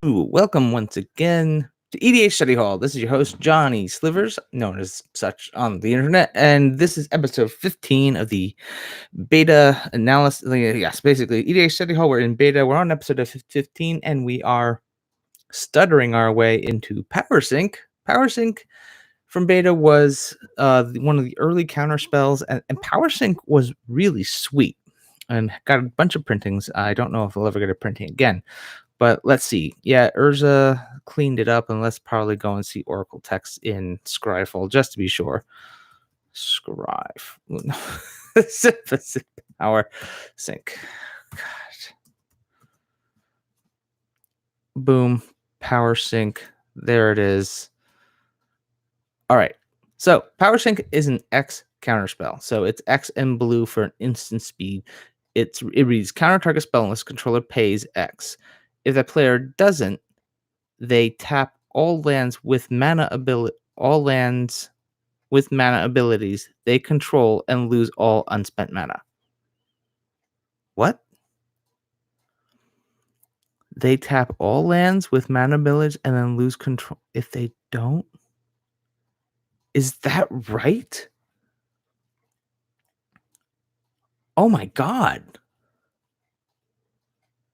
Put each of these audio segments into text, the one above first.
Welcome once again to EDH Study Hall. This is your host, Johnny Slivers, known as such on the internet, and this is episode 15 of the beta analysis. Yes, basically, EDH Study Hall. We're in beta. We're on episode of 15, and we are stuttering our way into Power Sync. Power Sync from beta was one of the early counter spells, and Power Sync was really sweet and got a bunch of printings. I don't know if we'll ever get a printing again, but let's see. Yeah, Urza cleaned it up, and let's probably go and see Oracle text in Scryfall just to be sure. Scryf. Power Sync. God. Boom. Power Sync. There it is. All right. So Power Sync is an X counterspell. So it's X and blue for an instant speed. It reads counter target spell unless controller pays X. If the player doesn't, they tap all lands with mana abilities they control and lose all unspent mana. What? They tap all lands with mana abilities and then lose control if they don't? Is that right? Oh my god.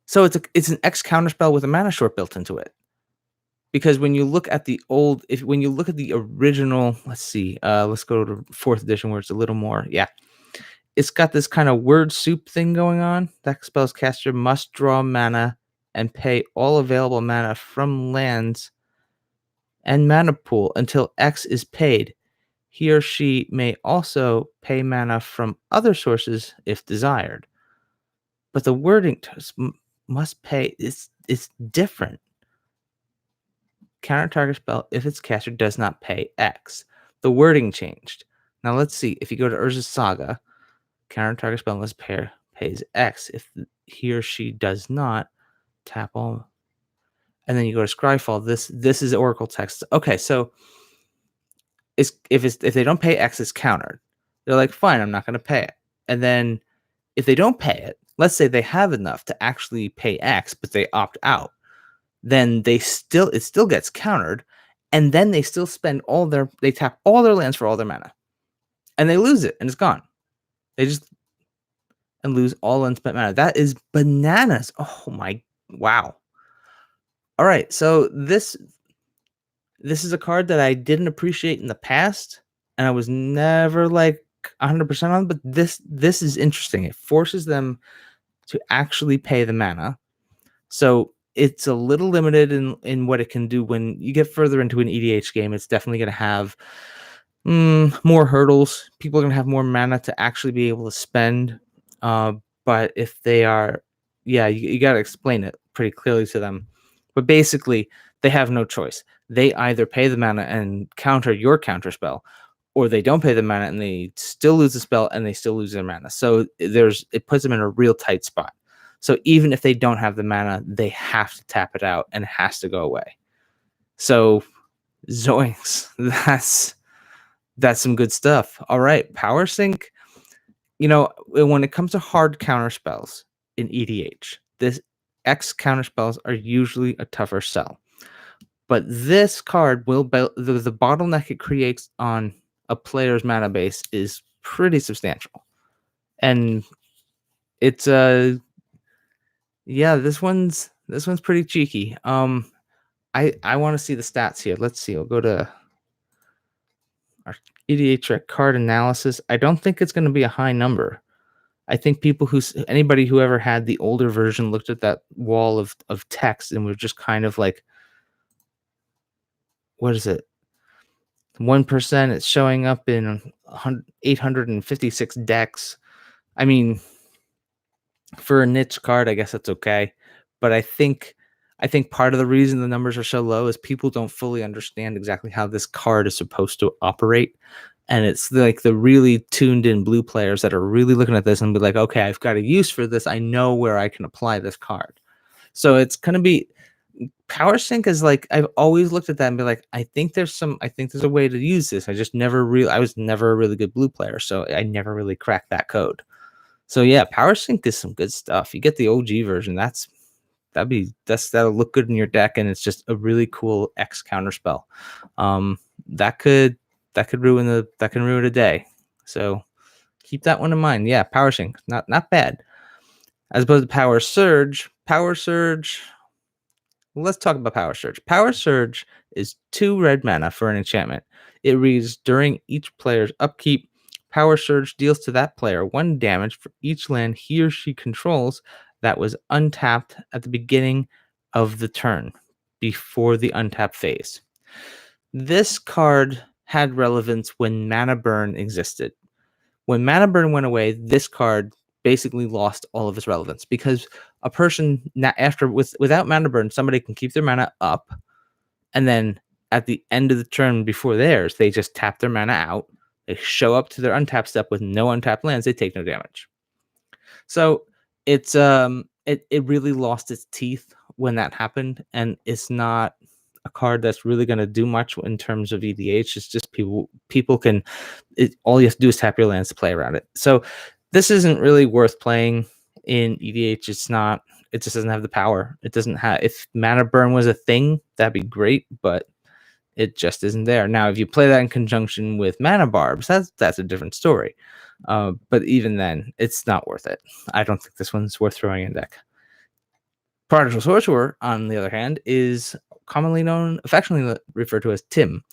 So it's an X counterspell with a mana short built into it. Because when you look at the original, let's see, let's go to 4th edition where it's a little more, yeah. It's got this kind of word soup thing going on. That spell's caster must draw mana and pay all available mana from lands and mana pool until X is paid. He or she may also pay mana from other sources if desired. But the wording must pay is different. Counter target spell if its caster does not pay X. The wording changed. Now let's see. If you go to Urza's Saga, counter target spell unless pair pays X. If he or she does not, tap all. And then you go to Scryfall. This is Oracle text. Okay, so if they don't pay X, it's countered. They're like, fine, I'm not going to pay it. And then if they don't pay it, let's say they have enough to actually pay X, but they opt out, then it still gets countered, and then they still they tap all their lands for all their mana, and they lose it, and it's gone. They just and lose all unspent mana. That is bananas. Oh my, wow. All right, so this is a card that I didn't appreciate in the past, and I was never like 100% on, but this is interesting. It forces them to actually pay the mana. So it's a little limited in what it can do. When you get further into an EDH game, it's definitely going to have more hurdles. People are going to have more mana to actually be able to spend. But if they are, you got to explain it pretty clearly to them. But basically, they have no choice. They either pay the mana and counter your counter spell, or they don't pay the mana and they still lose the spell and they still lose their mana. So it puts them in a real tight spot. So even if they don't have the mana, they have to tap it out and it has to go away. So zoinks, that's some good stuff. All right, Power Sync. When it comes to hard counter spells in EDH, this X counter spells are usually a tougher sell. But this card the bottleneck it creates on a player's mana base is pretty substantial. And it's this one's pretty cheeky. I want to see the stats here. Let's see. We'll go to our EDH card analysis. I don't think it's going to be a high number. I think anybody who ever had the older version looked at that wall of text and was just kind of like, what is it? 1%. It's showing up in 856 decks. I mean, for a niche card, I guess that's okay. But I think part of the reason the numbers are so low is people don't fully understand exactly how this card is supposed to operate. And it's like the really tuned in blue players that are really looking at this and be like, okay, I've got a use for this. I know where I can apply this card. So it's going to be Power Sync is like, I've always looked at that and be like, I think there's a way to use this. I was never a really good blue player. So I never really cracked that code. So yeah, Power Sync is some good stuff. You get the OG version. That'll look good in your deck, and it's just a really cool X counter spell. Um, that could that can ruin a day. So keep that one in mind. Yeah, Power Sync, not bad. As opposed to Power Surge. Power Surge. Let's talk about Power Surge. Power Surge is 2 red mana for an enchantment. It reads during each player's upkeep. Power Surge deals to that player 1 damage for each land he or she controls that was untapped at the beginning of the turn, before the untap phase. This card had relevance when Mana Burn existed. When Mana Burn went away, this card basically lost all of its relevance, because a person without Mana Burn, somebody can keep their mana up, and then at the end of the turn before theirs, they just tap their mana out. They show up to their untap step with no untapped lands. They take no damage. So it really lost its teeth when that happened, and it's not a card that's really going to do much in terms of EDH. It's just people can all you have to do is tap your lands to play around it. So this isn't really worth playing in EDH. It's not. It just doesn't have the power. It doesn't have. If Mana Burn was a thing, that'd be great, but it just isn't there. Now, if you play that in conjunction with Mana Barbs, that's a different story. But even then, it's not worth it. I don't think this one's worth throwing in deck. Prodigal Sorcerer, on the other hand, is affectionately referred to as Tim.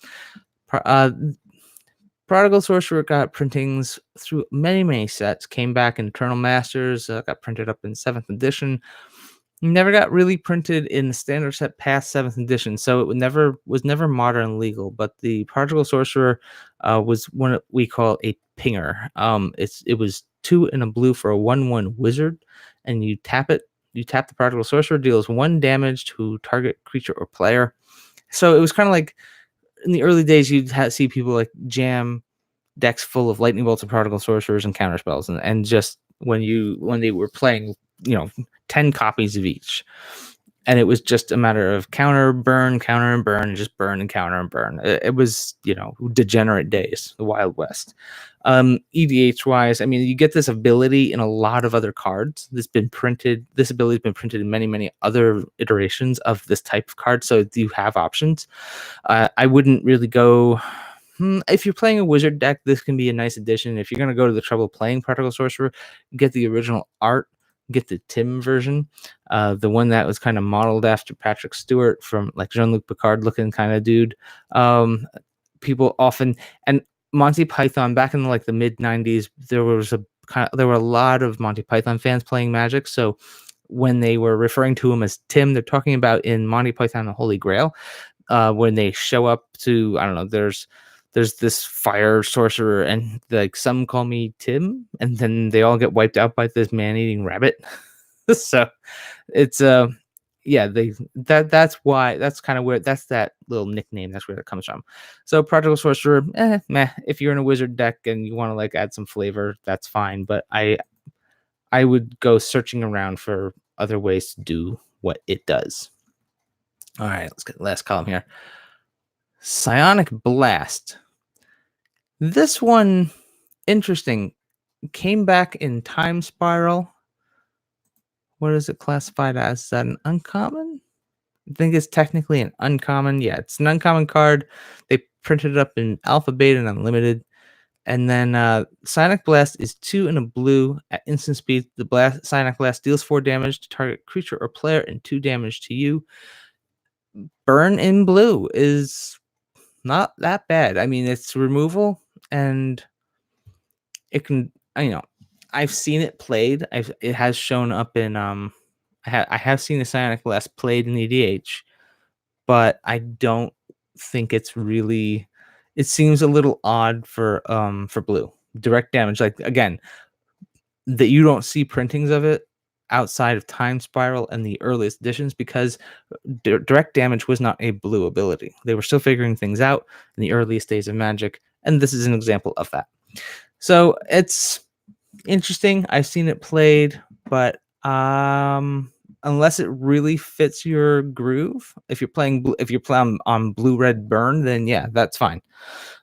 Prodigal Sorcerer got printings through many sets, came back in Eternal Masters, got printed up in 7th edition, never got really printed in the standard set past 7th edition, so it was never modern legal. But the Prodigal Sorcerer was what we call a pinger. It was 2 and a blue for a 1/1 wizard, and you tap the Prodigal Sorcerer, deals 1 damage to target creature or player. So it was kind of like in the early days, you'd see people like jam decks full of Lightning Bolts and Prodigal Sorcerers and counter spells, and just when they were playing, 10 copies of each, and it was just a matter of counter and burn, and just burn and counter and burn. It was degenerate days, the Wild West. EDH wise, I mean, you get this ability in a lot of other cards. This ability has been printed in many other iterations of this type of card, so you have options. I wouldn't really go. If you're playing a wizard deck, this can be a nice addition. If you're going to go to the trouble of playing Prodigal Sorcerer, get the original art, get the Tim version, the one that was kind of modeled after Patrick Stewart, from like Jean-Luc Picard looking kind of dude. People often, and Monty Python back in like the mid 90s, there were a lot of Monty Python fans playing Magic. So when they were referring to him as Tim, they're talking about in Monty Python the Holy Grail, when they show up to, I don't know, there's this fire sorcerer, and like, some call me Tim, and then they all get wiped out by this man-eating rabbit. So it's that's why, that's kind of where, that's that little nickname, that's where it comes from. So Prodigal Sorcerer, meh. If you're in a wizard deck and you want to like add some flavor, that's fine, but I would go searching around for other ways to do what it does. All right, let's get the last column here. Psionic Blast. This one, interesting, came back in Time Spiral. What is it classified as? Is that an uncommon? I think it's technically an uncommon. Yeah, it's an uncommon card. They printed it up in Alpha, Beta, and Unlimited. And then Psionic Blast is 2 and a blue at instant speed. The Psionic Blast deals 4 damage to target creature or player and 2 damage to you. Burn in blue is not that bad. I mean, it's removal, and it can, I've seen it played. It has shown up in I have seen the Psionic Blast played in EDH, but I don't think it's really. It seems a little odd for blue. Direct damage, like, again, that you don't see printings of it outside of Time Spiral and the earliest editions, because direct damage was not a blue ability. They were still figuring things out in the earliest days of Magic, and this is an example of that. So it's interesting. I've seen it played, but unless it really fits your groove, if you're playing on blue red burn, then yeah, that's fine.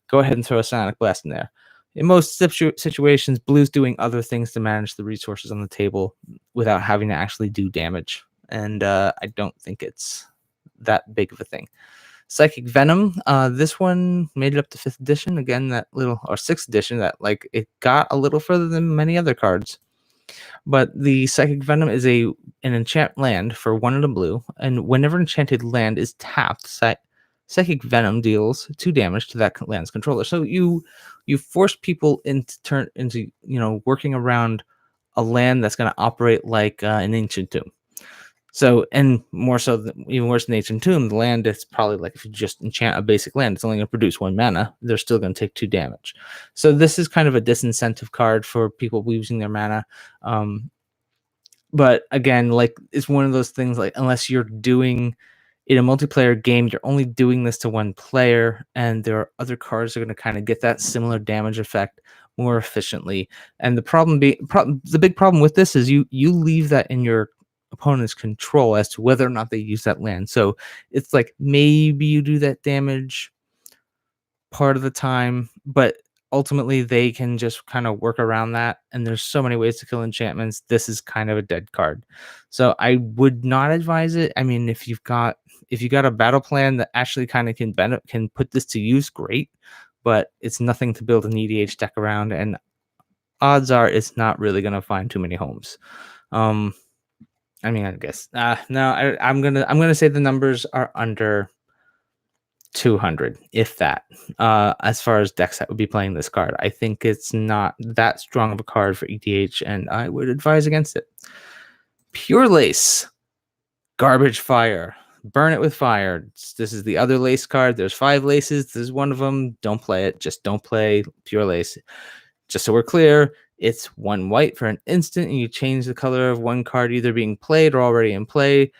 Go ahead and throw a Psionic Blast in there. In most situations, blue's doing other things to manage the resources on the table without having to actually do damage. And I don't think it's that big of a thing. Psychic Venom. This one made it up to 5th edition. Again, that little, or 6th edition, that like it got a little further than many other cards. But the Psychic Venom is an enchant land for 1 and a blue, and whenever enchanted land is tapped, Psychic Venom deals 2 damage to that land's controller. So you force people into working around a land that's going to operate like an Ancient Tomb. So, and more so, even worse than Ancient Tomb, the land, it's probably like if you just enchant a basic land, it's only going to produce 1 mana. They're still going to take 2 damage. So this is kind of a disincentive card for people using their mana. But again, like, it's one of those things, like, unless you're doing in a multiplayer game, you're only doing this to 1 player, and there are other cards that are going to kind of get that similar damage effect more efficiently. And the big problem with this is you leave that in your opponent's control as to whether or not they use that land. So it's like maybe you do that damage part of the time, but ultimately they can just kind of work around that. And there's so many ways to kill enchantments. This is kind of a dead card. So I would not advise it. I mean, if you got a battle plan that actually kind of can put this to use, great, but it's nothing to build an EDH deck around, and odds are it's not really going to find too many homes. I mean, I guess no. I'm gonna say the numbers are under 200, if that. As far as decks that would be playing this card, I think it's not that strong of a card for EDH, and I would advise against it. Pure Lace, Garbage Fire, burn it with fire. This is the other lace card. There's 5 laces. This is one of them. Don't play it. Just don't play Pure Lace. Just so we're clear, it's 1 white for an instant, and you change the color of 1 card either being played or already in play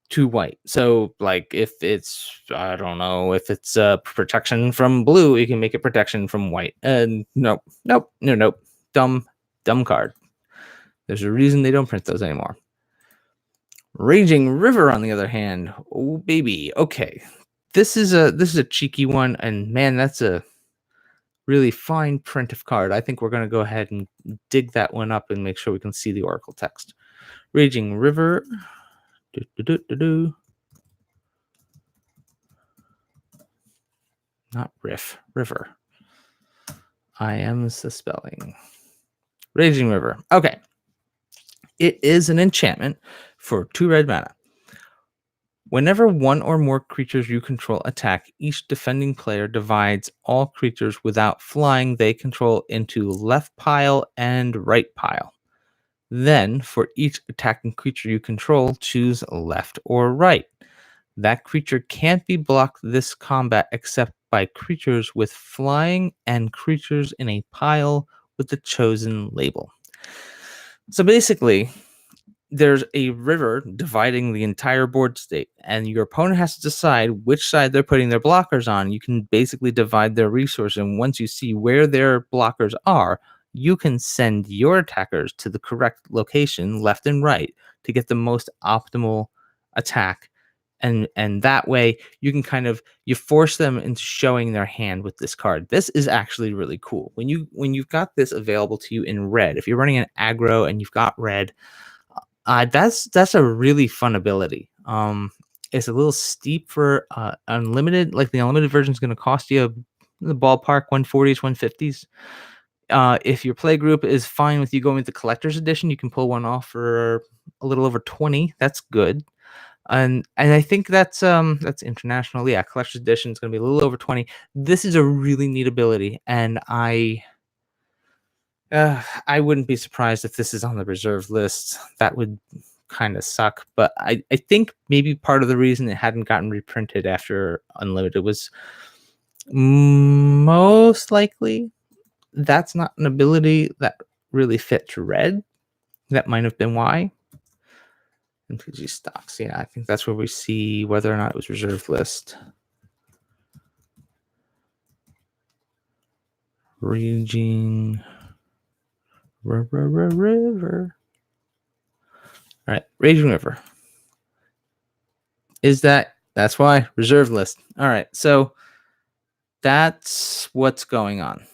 to white. So, like, if it's, I don't know, if it's protection from blue, you can make it protection from white. And nope. Dumb card. There's a reason they don't print those anymore. Raging River, on the other hand, oh baby. Okay, this is a cheeky one, and man, that's a really fine print of card. I think we're going to go ahead and dig that one up and make sure we can see the Oracle text. Raging River. Not river. I am spelling. Raging River. Okay. It is an enchantment for 2 red mana. Whenever 1 or more creatures you control attack, each defending player divides all creatures without flying they control into left pile and right pile. Then, for each attacking creature you control, choose left or right. That creature can't be blocked this combat except by creatures with flying and creatures in a pile with the chosen label. So basically, there's a river dividing the entire board state, and your opponent has to decide which side they're putting their blockers on. You can basically divide their resources, and once you see where their blockers are, you can send your attackers to the correct location, left and right, to get the most optimal attack. And that way you can you force them into showing their hand with this card. This is actually really cool. When you've got this available to you in red, if you're running an aggro and you've got red, that's a really fun ability. It's a little steep for unlimited. Like, the unlimited version is going to cost you in the ballpark 140s, 150s. If your play group is fine with you going with the collector's edition, you can pull one off for a little over 20. That's good. And I think that's international. Yeah, collector's edition is going to be a little over 20. This is a really neat ability, and I wouldn't be surprised if this is on the reserve list. That would kind of suck, but I think maybe part of the reason it hadn't gotten reprinted after Unlimited was most likely that's not an ability that really fits red. That might have been why. MTG stocks. Yeah, I think that's where we see whether or not it was reserve list. Raging River. All right, Raging River. That's why reserve list. All right, so that's what's going on.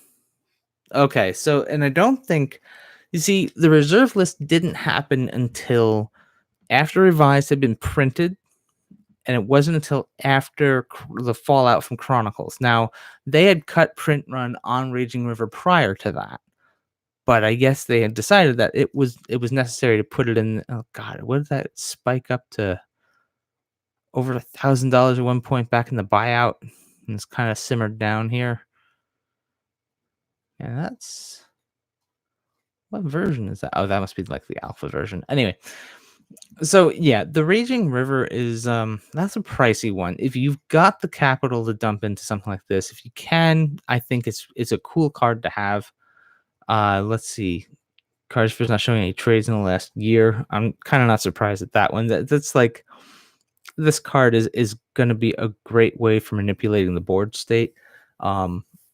Okay, so and I don't think you see the reserve list didn't happen until after Revised had been printed, and it wasn't until after the fallout from Chronicles. Now, they had cut print run on Raging River prior to that, but I guess they had decided that it was necessary to put it in. Oh God, what did that spike up to? Over $1,000 at one point back in the buyout, and it's kind of simmered down here. And that's what version is that? Oh, that must be like the alpha version. Anyway, so yeah, the Raging River is that's a pricey one. If you've got the capital to dump into something like this, if you can, I think it's a cool card to have. Let's see. Cards for not showing any trades in the last year. I'm kind of not surprised at that one. That's like this card is going to be a great way for manipulating the board state,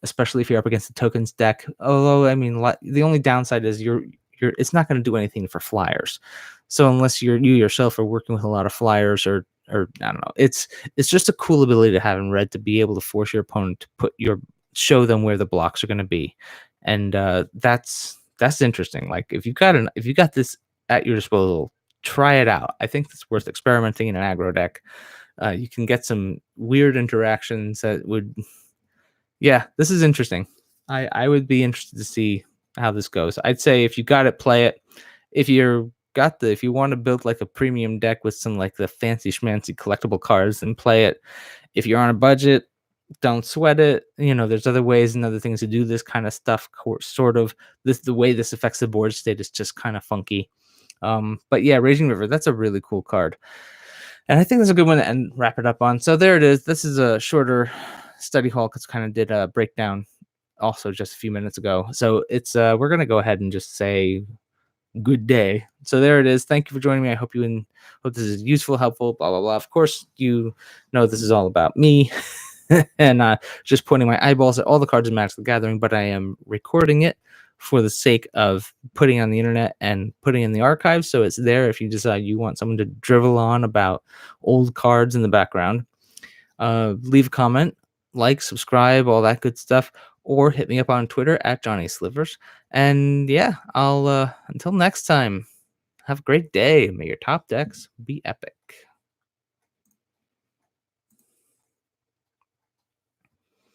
especially if you're up against the tokens deck. Although, I mean, the only downside is you're it's not going to do anything for flyers. So unless you yourself are working with a lot of flyers or I don't know, it's just a cool ability to have in red to be able to force your opponent to show them where the blocks are going to be, and that's interesting. Like if you got this at your disposal, try it out. I think it's worth experimenting in an aggro deck. You can get some weird interactions that would, yeah, this is interesting. I would be interested to see how this goes. I'd say if you got it, play it. If you want to build like a premium deck with some like the fancy schmancy collectible cards, then play it. If you're on a budget, don't sweat it. There's other ways and other things to do this kind of stuff. Sort of the way this affects the board state is just kind of funky. But yeah, Raging River, that's a really cool card. And I think that's a good one to wrap it up on. So there it is. This is a shorter study hall because kind of did a breakdown also just a few minutes ago. So it's we're gonna go ahead and just say good day. So there it is. Thank you for joining me. I hope hope this is useful, helpful, blah blah blah. Of course, you know this is all about me. And just pointing my eyeballs at all the cards in Magic the Gathering, but I am recording it for the sake of putting on the internet and putting in the archives, so it's there if you decide you want someone to drivel on about old cards in the background. Leave a comment, like, subscribe, all that good stuff, or hit me up on Twitter at Johnny Slivers. And yeah, I'll until next time, have a great day. May your top decks be epic.